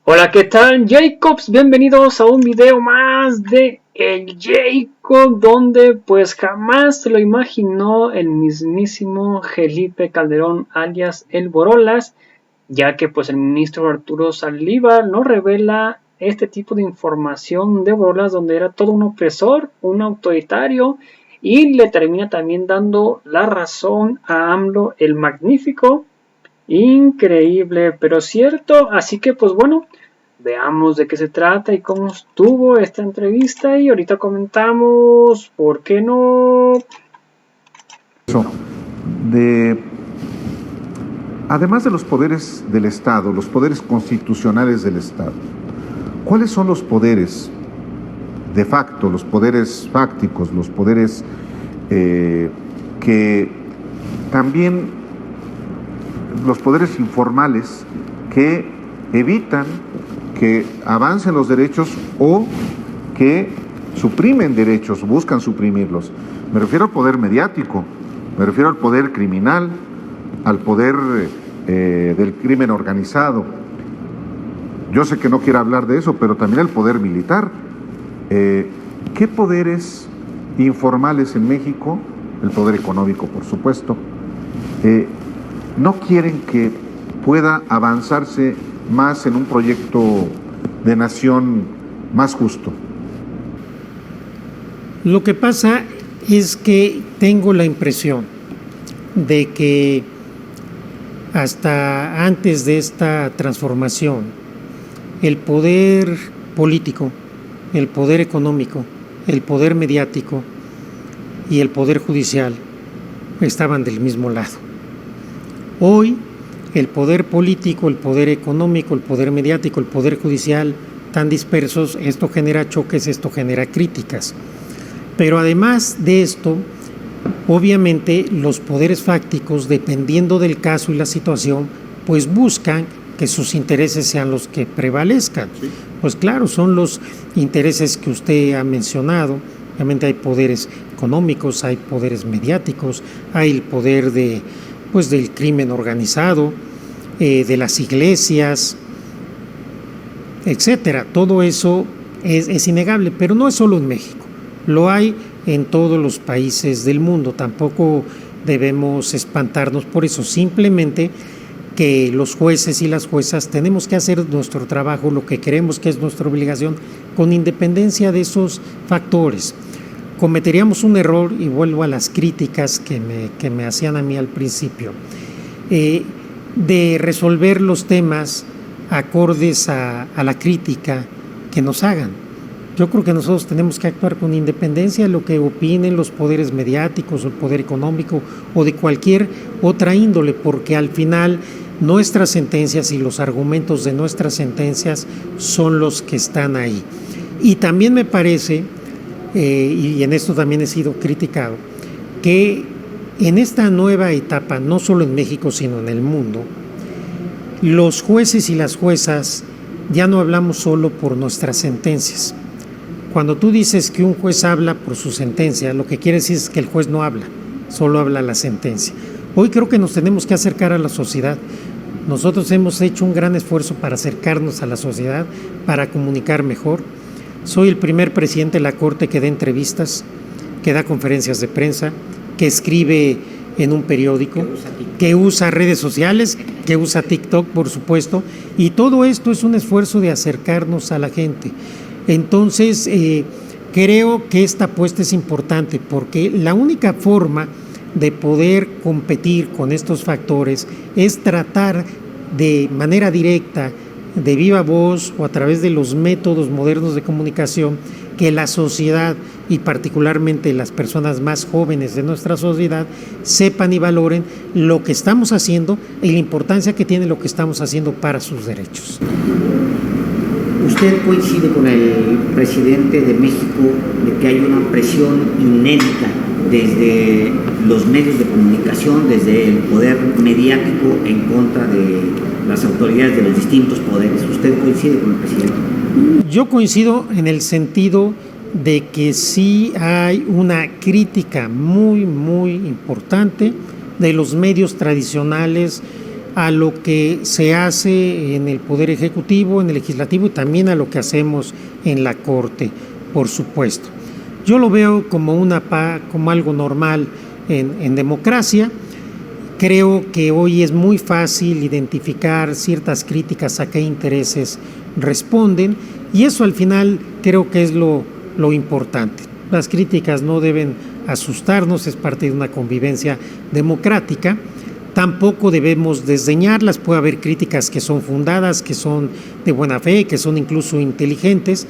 Hola, ¿qué tal, Jacobs? Bienvenidos a un video más de El Jacob, donde pues jamás se lo imaginó el mismísimo Felipe Calderón, alias El Borolas, ya que pues el ministro Arturo Saldívar nos revela este tipo de información de Borolas, donde era todo un opresor, un autoritario, y le termina también dando la razón a AMLO el Magnífico. Increíble, pero cierto. Así que pues bueno, veamos de qué se trata y cómo estuvo esta entrevista y ahorita comentamos, ¿por qué no? De, además de los poderes del Estado, los poderes constitucionales del Estado, ¿cuáles son los poderes de facto, los poderes fácticos, los poderes que también, los poderes informales que evitan que avancen los derechos o que suprimen derechos, buscan suprimirlos? Me refiero al poder mediático, me refiero al poder criminal, al poder del crimen organizado. Yo sé que no quiere hablar de eso, pero también el poder militar. ¿Qué poderes informales en México, el poder económico, por supuesto, no quieren que pueda avanzarse más en un proyecto de nación más justo? Lo que pasa es que tengo la impresión de que hasta antes de esta transformación, el poder político, el poder económico, el poder mediático y el poder judicial estaban del mismo lado. Hoy, el poder político, el poder económico, el poder mediático, el poder judicial, tan dispersos, esto genera choques, esto genera críticas. Pero además de esto, obviamente los poderes fácticos, dependiendo del caso y la situación, pues buscan que sus intereses sean los que prevalezcan. Sí. Pues claro, son los intereses que usted ha mencionado. Obviamente hay poderes económicos, hay poderes mediáticos, hay el poder del crimen organizado, de las iglesias, etcétera. Todo eso es innegable, pero no es solo en México. Lo hay en todos los países del mundo. Tampoco debemos espantarnos por eso. Simplemente que los jueces y las juezas tenemos que hacer nuestro trabajo, lo que creemos que es nuestra obligación, con independencia de esos factores. Cometeríamos un error, y vuelvo a las críticas que me hacían a mí al principio, de resolver los temas acordes a la crítica que nos hagan. Yo creo que nosotros tenemos que actuar con independencia de lo que opinen los poderes mediáticos o el poder económico o de cualquier otra índole, porque al final nuestras sentencias y los argumentos de nuestras sentencias son los que están ahí. Y también me parece, y en esto también he sido criticado, que en esta nueva etapa, no solo en México sino en el mundo, los jueces y las juezas ya no hablamos solo por nuestras sentencias. Cuando tú dices que un juez habla por su sentencia, lo que quiere decir es que el juez no habla, solo habla la sentencia. Hoy creo que nos tenemos que acercar a la sociedad. Nosotros hemos hecho un gran esfuerzo para acercarnos a la sociedad, para comunicar mejor. Soy el primer presidente de la Corte que da entrevistas, que da conferencias de prensa, que escribe en un periódico, que usa redes sociales, que usa TikTok, por supuesto, y todo esto es un esfuerzo de acercarnos a la gente. Entonces, creo que esta apuesta es importante porque la única forma de poder competir con estos factores es tratar de manera directa, de viva voz o a través de los métodos modernos de comunicación, que la sociedad y particularmente las personas más jóvenes de nuestra sociedad sepan y valoren lo que estamos haciendo y la importancia que tiene lo que estamos haciendo para sus derechos. ¿Usted coincide con el presidente de México de que hay una presión inédita desde los medios de comunicación, desde el poder mediático en contra de las autoridades de los distintos poderes? ¿Usted coincide con el presidente? Yo coincido en el sentido de que sí hay una crítica muy, muy importante de los medios tradicionales a lo que se hace en el Poder Ejecutivo, en el Legislativo y también a lo que hacemos en la Corte, por supuesto. Yo lo veo como como algo normal en democracia. Creo que hoy es muy fácil identificar ciertas críticas a qué intereses responden y eso al final creo que es lo importante. Las críticas no deben asustarnos, es parte de una convivencia democrática. Tampoco debemos desdeñarlas, puede haber críticas que son fundadas, que son de buena fe, que son incluso inteligentes,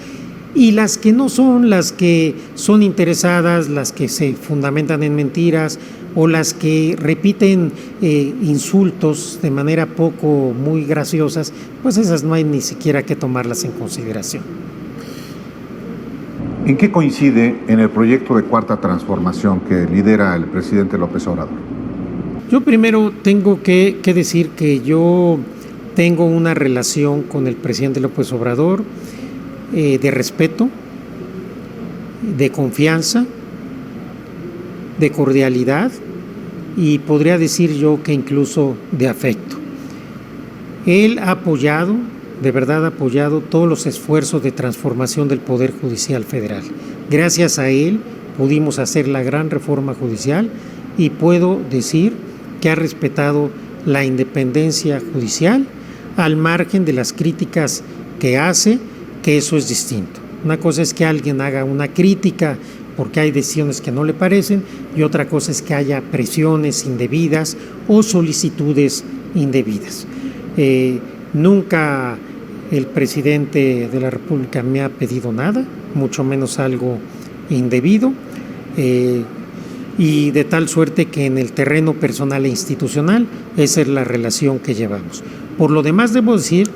y las que no son, las que son interesadas, las que se fundamentan en mentiras o las que repiten insultos de manera muy graciosas, pues esas no hay ni siquiera que tomarlas en consideración. ¿En qué coincide en el proyecto de Cuarta Transformación que lidera el presidente López Obrador? Yo primero tengo que decir que yo tengo una relación con el presidente López Obrador de respeto, de confianza, de cordialidad y podría decir yo que incluso de afecto. Él ha apoyado, de verdad ha apoyado todos los esfuerzos de transformación del Poder Judicial Federal. Gracias a él pudimos hacer la gran reforma judicial y puedo decir que ha respetado la independencia judicial al margen de las críticas que hace, que eso es distinto. Una cosa es que alguien haga una crítica porque hay decisiones que no le parecen y otra cosa es que haya presiones indebidas o solicitudes indebidas. Nunca el presidente de la República me ha pedido nada, mucho menos algo indebido, y de tal suerte que en el terreno personal e institucional esa es la relación que llevamos. Por lo demás debo decir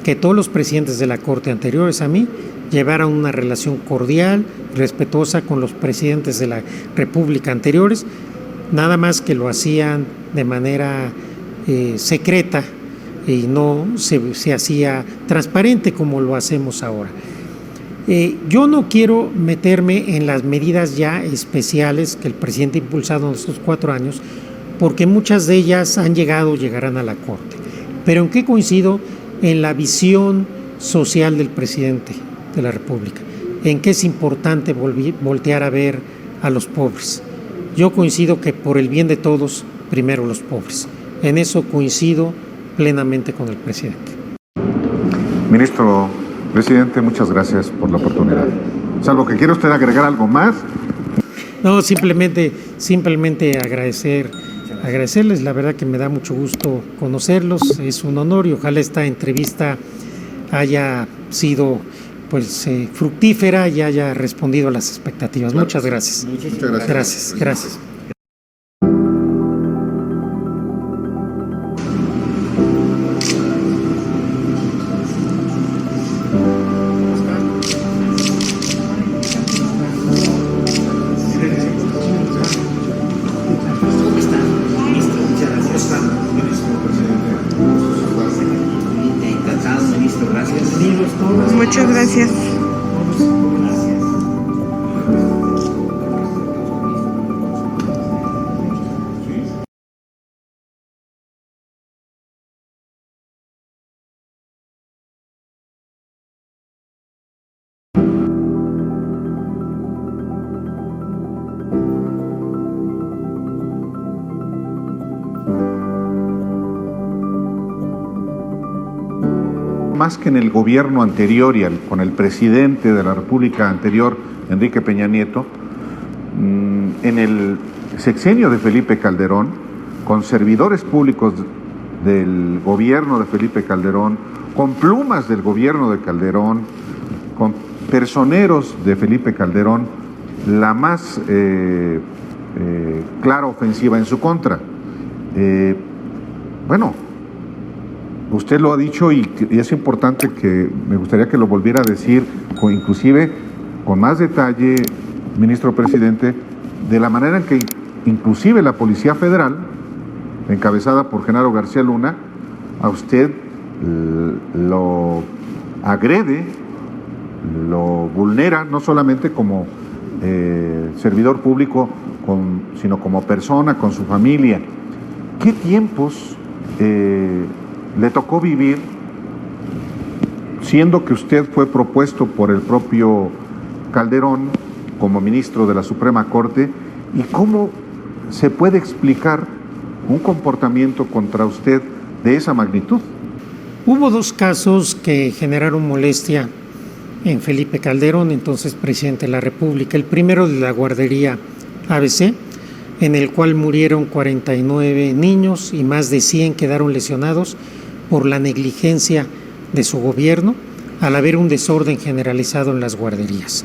que todos los presidentes de la Corte anteriores a mí llevaron una relación cordial, respetuosa con los presidentes de la República anteriores, nada más que lo hacían de manera secreta y no se hacía transparente como lo hacemos ahora. Yo no quiero meterme en las medidas ya especiales que el presidente ha impulsado en estos 4 años, porque muchas de ellas llegarán a la Corte. Pero ¿en qué coincido? En la visión social del presidente de la República, en que es importante voltear a ver a los pobres. Yo coincido que por el bien de todos, primero los pobres. En eso coincido plenamente con el presidente. Ministro Presidente, muchas gracias por la oportunidad. Salvo que quiera usted agregar algo más. No, simplemente agradecerles, la verdad que me da mucho gusto conocerlos, es un honor y ojalá esta entrevista haya sido fructífera y haya respondido a las expectativas. Claro. Muchas gracias. Muchas gracias. Gracias. Muchas gracias. Más que en el gobierno anterior y con el presidente de la República anterior, Enrique Peña Nieto, en el sexenio de Felipe Calderón, con servidores públicos del gobierno de Felipe Calderón, con plumas del gobierno de Calderón, con personeros de Felipe Calderón, la más clara ofensiva en su contra. Usted lo ha dicho y es importante que me gustaría que lo volviera a decir, inclusive con más detalle, ministro presidente, de la manera en que inclusive la Policía Federal, encabezada por Genaro García Luna, a usted lo agrede, lo vulnera, no solamente como servidor público, sino como persona, con su familia. ¿Qué tiempos le tocó vivir, siendo que usted fue propuesto por el propio Calderón como ministro de la Suprema Corte, y cómo se puede explicar un comportamiento contra usted de esa magnitud. Hubo dos casos que generaron molestia en Felipe Calderón, entonces presidente de la República. El primero de la guardería ABC, en el cual murieron 49 niños y más de 100 quedaron lesionados por la negligencia de su gobierno al haber un desorden generalizado en las guarderías.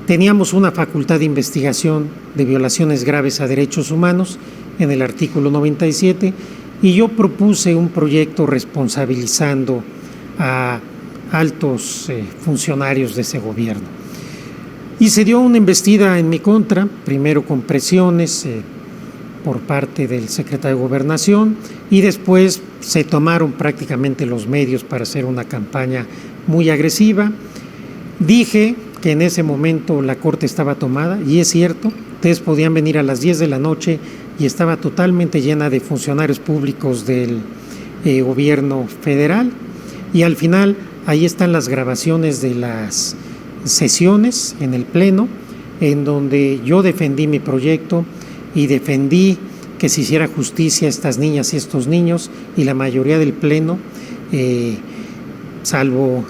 Teníamos una facultad de investigación de violaciones graves a derechos humanos en el artículo 97 y yo propuse un proyecto responsabilizando a altos funcionarios de ese gobierno. Y se dio una embestida en mi contra, primero con presiones por parte del secretario de Gobernación y después se tomaron prácticamente los medios para hacer una campaña muy agresiva. Dije que en ese momento la corte estaba tomada y es cierto, ustedes podían venir a las 10 de la noche y estaba totalmente llena de funcionarios públicos del gobierno federal y al final ahí están las grabaciones de las sesiones en el Pleno en donde yo defendí mi proyecto y defendí que se hiciera justicia a estas niñas y estos niños y la mayoría del Pleno, salvo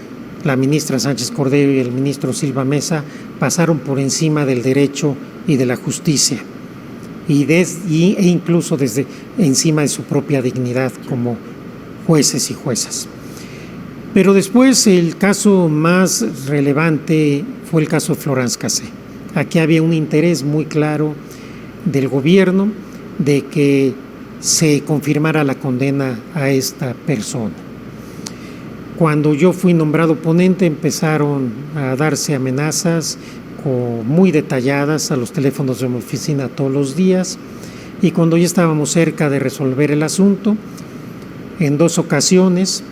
la ministra Sánchez Cordero y el ministro Silva Mesa, pasaron por encima del derecho y de la justicia e incluso desde encima de su propia dignidad como jueces y juezas. Pero después el caso más relevante fue el caso de Florence Cassé. Aquí había un interés muy claro del gobierno de que se confirmara la condena a esta persona. Cuando yo fui nombrado ponente empezaron a darse amenazas muy detalladas a los teléfonos de mi oficina todos los días y cuando ya estábamos cerca de resolver el asunto, en 2 ocasiones,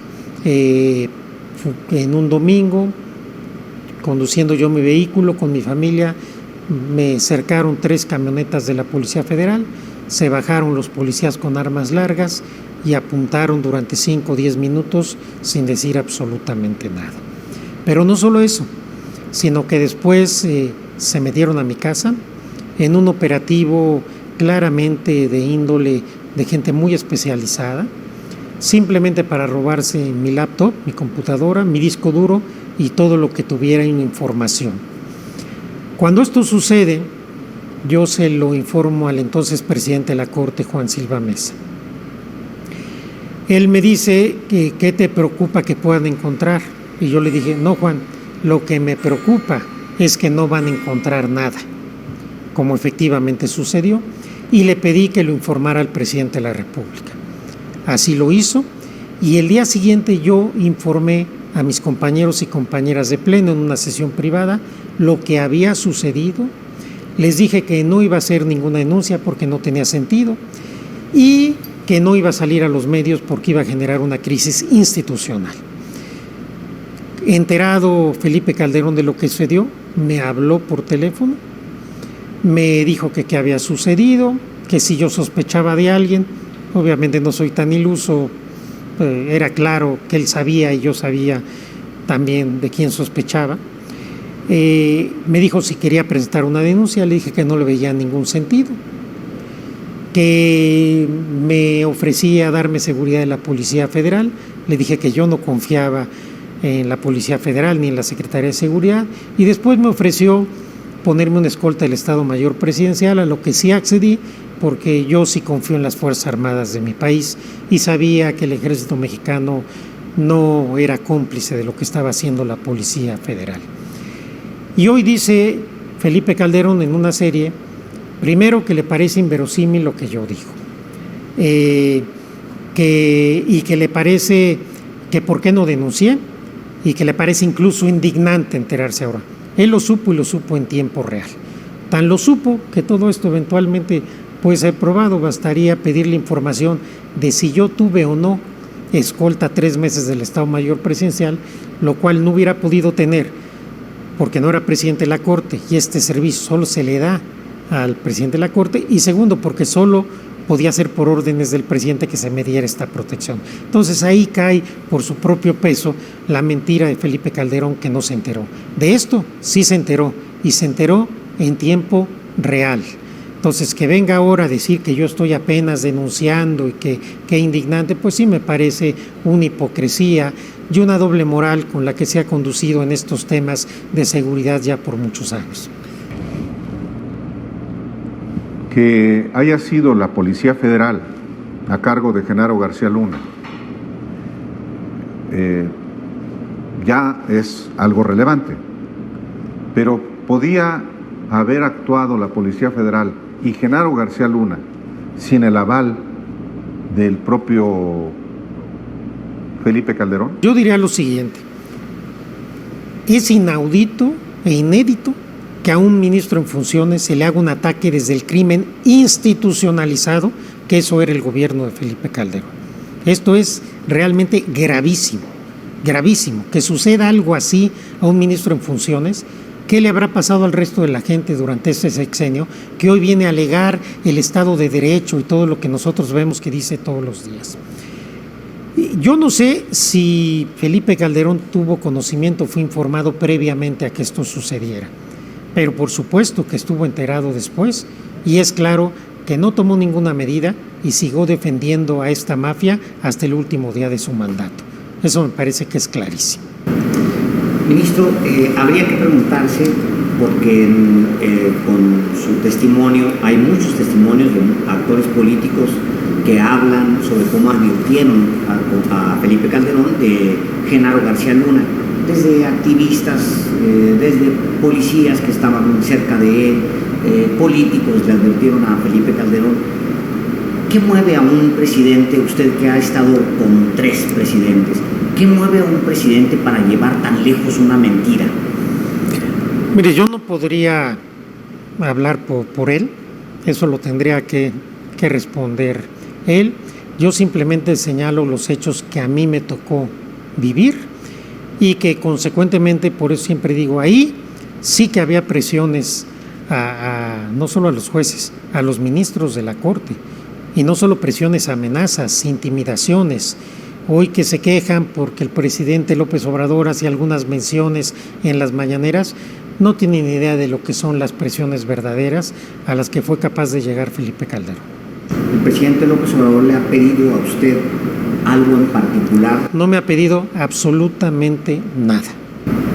en un domingo, conduciendo yo mi vehículo con mi familia, me cercaron 3 camionetas de la Policía Federal, se bajaron los policías con armas largas y apuntaron durante 5 o 10 minutos sin decir absolutamente nada. Pero no solo eso, sino que después se metieron a mi casa en un operativo claramente de índole de gente muy especializada, simplemente para robarse mi laptop, mi computadora, mi disco duro y todo lo que tuviera en información. Cuando esto sucede, yo se lo informo al entonces presidente de la Corte, Juan Silva Mesa. Él me dice que ¿qué te preocupa que puedan encontrar? Y yo le dije, no, Juan, lo que me preocupa es que no van a encontrar nada, como efectivamente sucedió, y le pedí que lo informara al presidente de la República. Así lo hizo, y el día siguiente yo informé a mis compañeros y compañeras de Pleno en una sesión privada lo que había sucedido. Les dije que no iba a hacer ninguna denuncia porque no tenía sentido y que no iba a salir a los medios porque iba a generar una crisis institucional. Enterado Felipe Calderón de lo que sucedió, me habló por teléfono, me dijo que qué había sucedido, que si yo sospechaba de alguien, obviamente no soy tan iluso, era claro que él sabía y yo sabía también de quién sospechaba. Me dijo si quería presentar una denuncia, le dije que no le veía ningún sentido, que me ofrecía darme seguridad de la Policía Federal, le dije que yo no confiaba en la Policía Federal ni en la Secretaría de Seguridad y después me ofreció ponerme una escolta del Estado Mayor Presidencial, a lo que sí accedí porque yo sí confío en las Fuerzas Armadas de mi país y sabía que el Ejército Mexicano no era cómplice de lo que estaba haciendo la Policía Federal. Y hoy dice Felipe Calderón en una serie, primero que le parece inverosímil lo que yo digo, y que le parece que por qué no denuncié y que le parece incluso indignante enterarse ahora. Él lo supo y lo supo en tiempo real. Tan lo supo que todo esto eventualmente puede ser probado, bastaría pedirle información de si yo tuve o no escolta 3 meses del Estado Mayor Presidencial, lo cual no hubiera podido tener porque no era presidente de la Corte y este servicio solo se le da al presidente de la Corte, y segundo porque solo podía ser por órdenes del presidente que se me diera esta protección. Entonces ahí cae por su propio peso la mentira de Felipe Calderón, que no se enteró. De esto sí se enteró, y se enteró en tiempo real. Entonces, que venga ahora a decir que yo estoy apenas denunciando y que indignante, pues sí me parece una hipocresía y una doble moral con la que se ha conducido en estos temas de seguridad ya por muchos años. Que haya sido la Policía Federal a cargo de Genaro García Luna ya es algo relevante, pero podía haber actuado la Policía Federal y Genaro García Luna sin el aval del propio Felipe Calderón. Yo diría lo siguiente: es inaudito e inédito que a un ministro en funciones se le haga un ataque desde el crimen institucionalizado, que eso era el gobierno de Felipe Calderón. Esto es realmente gravísimo, gravísimo, que suceda algo así a un ministro en funciones. ¿Qué le habrá pasado al resto de la gente durante este sexenio que hoy viene a alegar el Estado de Derecho y todo lo que nosotros vemos que dice todos los días? Yo no sé si Felipe Calderón tuvo conocimiento, fue informado previamente a que esto sucediera, pero por supuesto que estuvo enterado después, y es claro que no tomó ninguna medida y siguió defendiendo a esta mafia hasta el último día de su mandato. Eso me parece que es clarísimo. Ministro, habría que preguntarse, porque con su testimonio, hay muchos testimonios de actores políticos que hablan sobre cómo advirtieron a Felipe Calderón de Genaro García Luna, desde activistas, desde policías que estaban cerca de él, políticos le advirtieron a Felipe Calderón. ¿Qué mueve a un presidente, usted que ha estado con 3 presidentes, qué mueve a un presidente para llevar tan lejos una mentira? Mire, yo no podría hablar por él, eso lo tendría que responder él. Yo simplemente señalo los hechos que a mí me tocó vivir y que consecuentemente, por eso siempre digo, ahí sí que había presiones no solo a los jueces, a los ministros de la Corte, y no solo presiones, amenazas, intimidaciones. Hoy que se quejan porque el presidente López Obrador hace algunas menciones en las mañaneras, no tienen idea de lo que son las presiones verdaderas a las que fue capaz de llegar Felipe Calderón. ¿El presidente López Obrador le ha pedido a usted algo en particular? No me ha pedido absolutamente nada.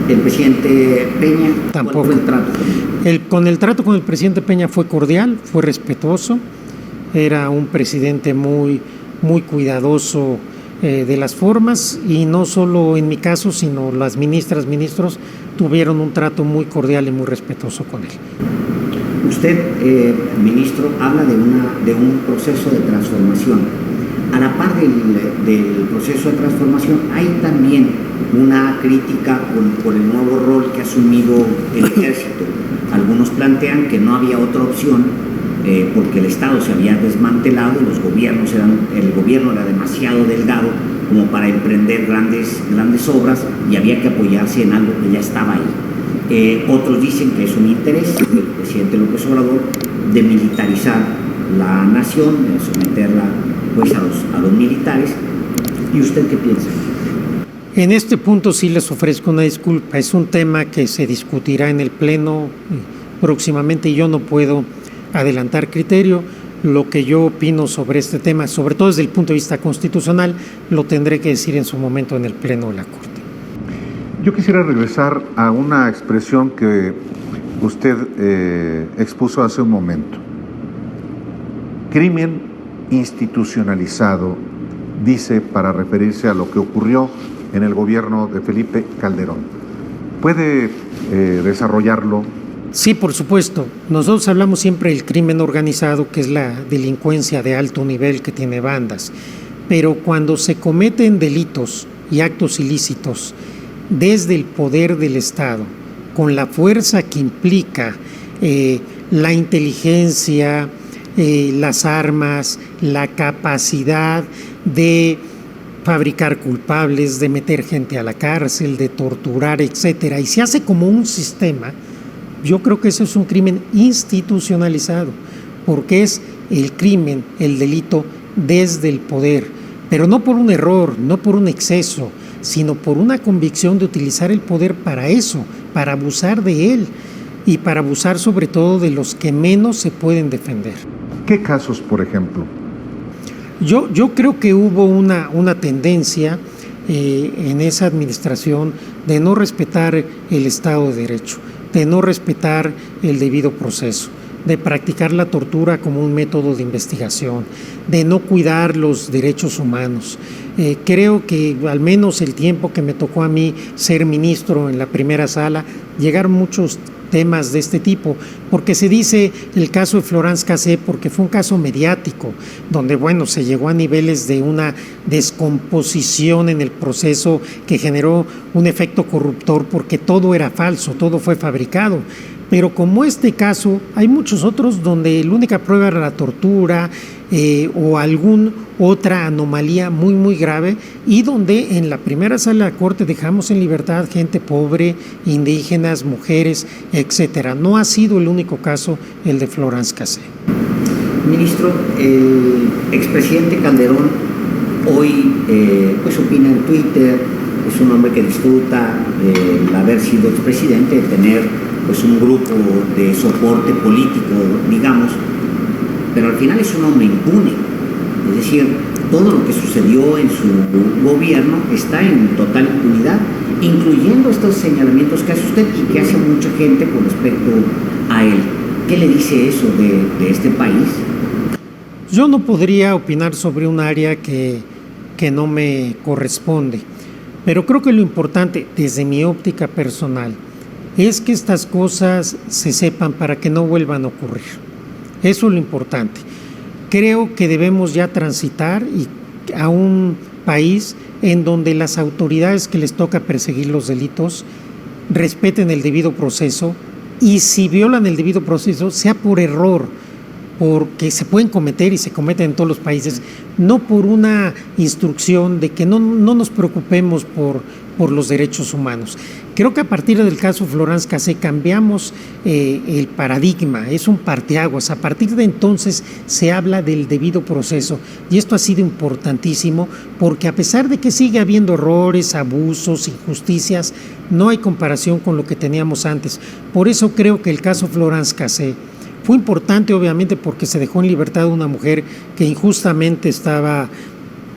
¿El presidente Peña? Tampoco. ¿Cuál fue el trato? El trato con el presidente Peña fue cordial, fue respetuoso, era un presidente muy cuidadoso de las formas, y no solo en mi caso, sino las ministros tuvieron un trato muy cordial y muy respetuoso con él. Usted, ministro, habla de un proceso de transformación. A la par del proceso de transformación hay también una crítica por el nuevo rol que ha asumido el ejército. Algunos plantean que no había otra opción porque el Estado se había desmantelado y el gobierno era demasiado delgado como para emprender grandes obras, y había que apoyarse en algo que ya estaba ahí. Otros dicen que es un interés del presidente López Obrador de militarizar la nación, de someterla pues a los militares. ¿Y usted qué piensa? En este punto sí les ofrezco una disculpa. Es un tema que se discutirá en el Pleno próximamente y yo no puedo adelantar criterio. Lo que yo opino sobre este tema, sobre todo desde el punto de vista constitucional, lo tendré que decir en su momento en el Pleno de la Corte. Yo quisiera regresar a una expresión que usted expuso hace un momento. Crimen institucionalizado, dice, para referirse a lo que ocurrió en el gobierno de Felipe Calderón. ¿Puede desarrollarlo? Sí, por supuesto. Nosotros hablamos siempre del crimen organizado, que es la delincuencia de alto nivel que tiene bandas. Pero cuando se cometen delitos y actos ilícitos desde el poder del Estado, con la fuerza que implica la inteligencia, las armas, la capacidad de fabricar culpables, de meter gente a la cárcel, de torturar, etcétera, y se hace como un sistema, yo creo que eso es un crimen institucionalizado, porque es el crimen, el delito desde el poder, pero no por un error, no por un exceso, sino por una convicción de utilizar el poder para eso, para abusar de él y para abusar sobre todo de los que menos se pueden defender. ¿Qué casos, por ejemplo? Yo creo que hubo una tendencia en esa administración de no respetar el Estado de Derecho, de no respetar el debido proceso, de practicar la tortura como un método de investigación, de no cuidar los derechos humanos. Creo que al menos el tiempo que me tocó a mí ser ministro en la primera sala, llegaron muchos temas de este tipo, porque se dice el caso de Florence Cassé porque fue un caso mediático, donde bueno, se llegó a niveles de una descomposición en el proceso que generó un efecto corruptor porque todo era falso, todo fue fabricado. Pero como este caso, hay muchos otros donde la única prueba era la tortura o alguna otra anomalía muy, muy grave, y donde en la primera sala de la Corte dejamos en libertad gente pobre, indígenas, mujeres, etcétera. No ha sido el único caso el de Florence Cassé. Ministro, el expresidente Calderón hoy pues opina en Twitter, es un hombre que disfruta el haber sido expresidente, de tener pues un grupo de soporte político, digamos, pero al final es un hombre impune. Es decir, todo lo que sucedió en su gobierno está en total impunidad, incluyendo estos señalamientos que hace usted y que hace mucha gente con respecto a él. ¿Qué le dice eso de este país? Yo no podría opinar sobre un área que no me corresponde, pero creo que lo importante, desde mi óptica personal, es que estas cosas se sepan para que no vuelvan a ocurrir. Eso es lo importante. Creo que debemos ya transitar a un país en donde las autoridades que les toca perseguir los delitos respeten el debido proceso, y si violan el debido proceso, sea por error, porque se pueden cometer y se cometen en todos los países, no por una instrucción de que no nos preocupemos por los derechos humanos. Creo que a partir del caso Florence Cassé cambiamos el paradigma, es un parteaguas. A partir de entonces se habla del debido proceso, y esto ha sido importantísimo porque a pesar de que sigue habiendo errores, abusos, injusticias, no hay comparación con lo que teníamos antes. Por eso creo que el caso Florence Cassé fue importante, obviamente, porque se dejó en libertad una mujer que injustamente estaba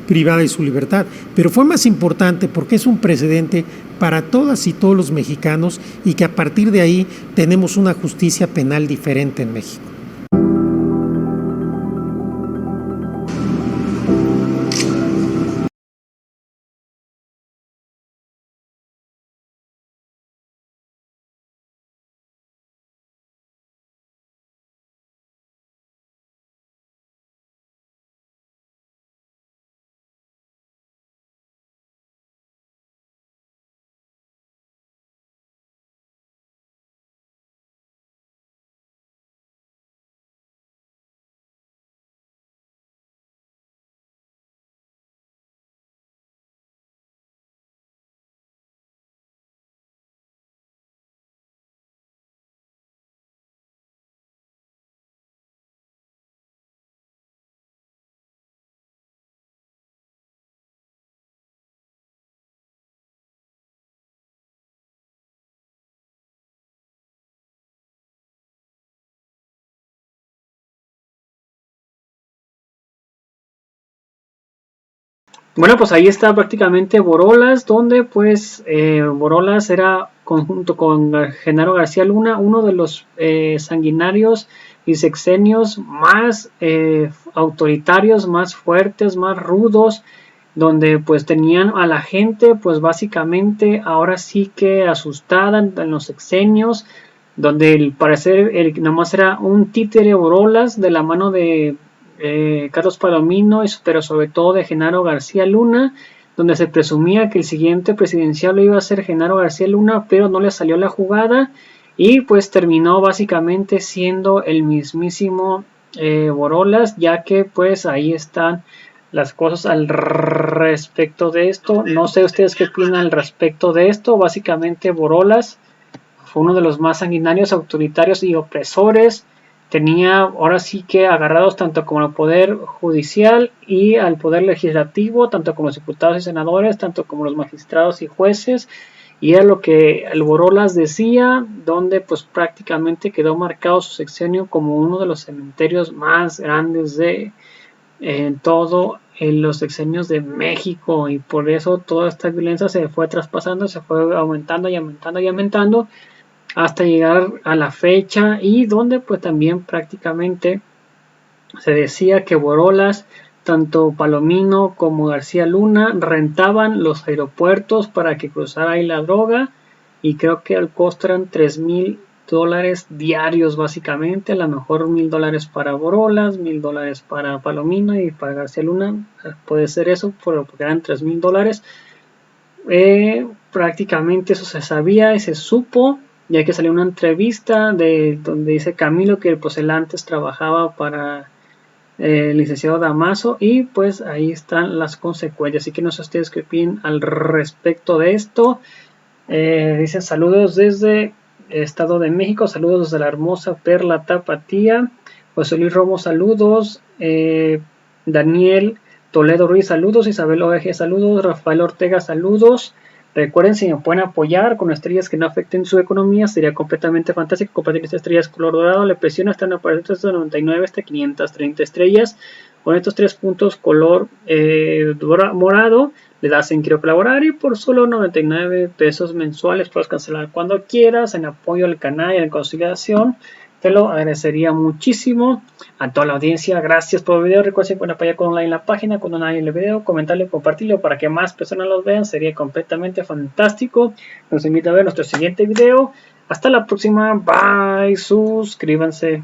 privada de su libertad, pero fue más importante porque es un precedente para todas y todos los mexicanos, y que a partir de ahí tenemos una justicia penal diferente en México. Bueno, pues ahí está prácticamente Borolas, donde pues Borolas era conjunto con Genaro García Luna uno de los sanguinarios y sexenios más autoritarios, más fuertes, más rudos, donde pues tenían a la gente pues básicamente ahora sí que asustada en los sexenios, donde el parecer nada más era un títere Borolas de la mano de Carlos Palomino, pero sobre todo de Genaro García Luna, donde se presumía que el siguiente presidencial lo iba a ser Genaro García Luna, pero no le salió la jugada y pues terminó básicamente siendo el mismísimo Borolas, ya que pues ahí están las cosas al respecto de esto. No sé ustedes qué opinan al respecto de esto. Básicamente Borolas fue uno de los más sanguinarios, autoritarios y opresores tenía ahora sí que agarrados tanto como al poder judicial y al poder legislativo, tanto como los diputados y senadores, tanto como los magistrados y jueces, y era lo que el Borolas decía, donde pues prácticamente quedó marcado su sexenio como uno de los cementerios más grandes de todo en los sexenios de México, y por eso toda esta violencia se fue traspasando, se fue aumentando y aumentando y aumentando hasta llegar a la fecha, y donde pues también prácticamente se decía que Borolas, tanto Palomino como García Luna rentaban los aeropuertos para que cruzara ahí la droga, y creo que al costo eran $3,000 diarios básicamente, a lo mejor $1,000 para Borolas, $1,000 para Palomino y para García Luna, puede ser eso, porque eran $3,000. Prácticamente eso se sabía y se supo, ya que salió una entrevista de donde dice Camilo que pues él antes trabajaba para el licenciado Damaso, y pues ahí están las consecuencias. Así que no sé ustedes qué opinan al respecto de esto. Dicen saludos desde Estado de México, saludos desde la hermosa Perla Tapatía. José Luis Romo, saludos. Daniel Toledo Ruiz, saludos. Isabel Oveje, saludos. Rafael Ortega, saludos. Recuerden, si me pueden apoyar con estrellas que no afecten su economía, sería completamente fantástico. Compartir estas estrellas color dorado, le presiono hasta 99 hasta 530 estrellas. Con estos 3 puntos color morado, le das en quiero colaborar, y por solo 99 pesos mensuales puedes cancelar cuando quieras, en apoyo al canal y a la conciliación. Te lo agradecería muchísimo. A toda la audiencia, gracias por el video. Recuerden que pueden apoyar con un like en la página, con un like en el video, comentarlo, compartirlo para que más personas los vean, sería completamente fantástico. Los invito a ver nuestro siguiente video. Hasta la próxima, bye, suscríbanse.